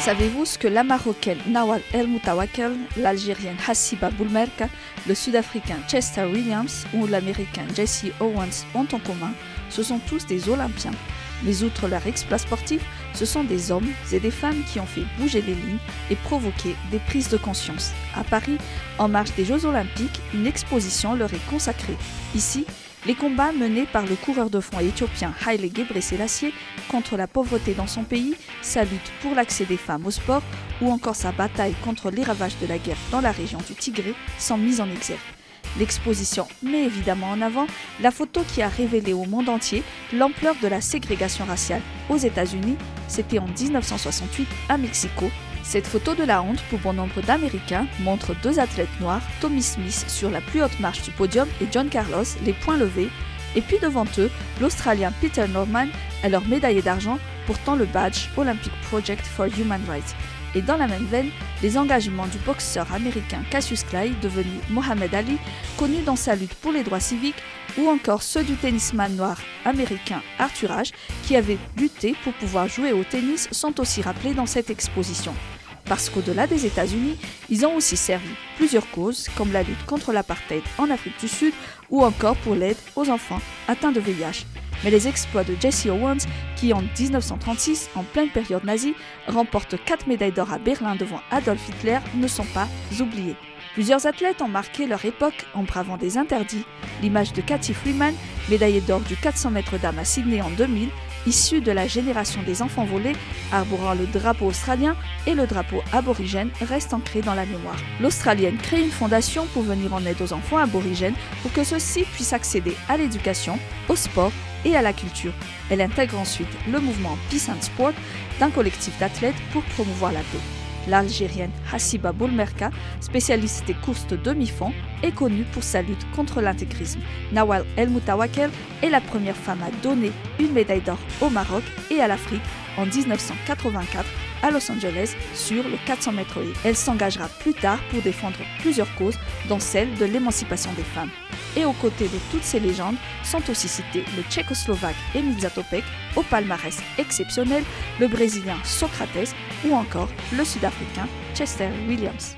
Savez-vous ce que la Marocaine Nawal El Moutawakel, l'Algérienne Hassiba Boulmerka, le Sud-Africain Chester Williams ou l'Américain Jesse Owens ont en commun? Ce sont tous des Olympiens. Mais outre leur exploit sportif, ce sont des hommes et des femmes qui ont fait bouger les lignes et provoqué des prises de conscience. À Paris, en marge des Jeux Olympiques, une exposition leur est consacrée. Ici, les combats menés par le coureur de fond éthiopien Haile Gebrselassie contre la pauvreté dans son pays, sa lutte pour l'accès des femmes au sport ou encore sa bataille contre les ravages de la guerre dans la région du Tigré sont mis en exergue. L'exposition met évidemment en avant la photo qui a révélé au monde entier l'ampleur de la ségrégation raciale aux États-Unis. C'était en 1968 à Mexico. Cette photo de la honte pour bon nombre d'Américains montre deux athlètes noirs, Tommy Smith sur la plus haute marche du podium et John Carlos les poings levés, et puis devant eux, l'Australien Peter Norman, alors médaillé d'argent, portant le badge Olympic Project for Human Rights. Et dans la même veine, les engagements du boxeur américain Cassius Clay, devenu Mohamed Ali, connu dans sa lutte pour les droits civiques, ou encore ceux du tennisman noir américain Arthur Ashe, qui avait lutté pour pouvoir jouer au tennis, sont aussi rappelés dans cette exposition. Parce qu'au-delà des États-Unis, ils ont aussi servi plusieurs causes, comme la lutte contre l'apartheid en Afrique du Sud, ou encore pour l'aide aux enfants atteints de VIH. Mais les exploits de Jesse Owens, qui en 1936, en pleine période nazie, remporte 4 médailles d'or à Berlin devant Adolf Hitler, ne sont pas oubliés. Plusieurs athlètes ont marqué leur époque en bravant des interdits. L'image de Cathy Freeman, médaillée d'or du 400 mètres dames à Sydney en 2000, issue de la génération des enfants volés, arborant le drapeau australien et le drapeau aborigène, reste ancrée dans la mémoire. L'Australienne crée une fondation pour venir en aide aux enfants aborigènes pour que ceux-ci puissent accéder à l'éducation, au sport et à la culture. Elle intègre ensuite le mouvement Peace and Sport d'un collectif d'athlètes pour promouvoir la paix. L'Algérienne Hassiba Boulmerka, spécialiste des courses de demi-fond, est connue pour sa lutte contre l'intégrisme. Nawal El Moutawakel est la première femme à donner une médaille d'or au Maroc et à l'Afrique en 1984 à Los Angeles sur le 400 mètres haies. Elle s'engagera plus tard pour défendre plusieurs causes, dont celle de l'émancipation des femmes. Et aux côtés de toutes ces légendes sont aussi cités le Tchécoslovaque Emil Zatopek, au palmarès exceptionnel, le Brésilien Socrates ou encore le Sud-Africain Chester Williams.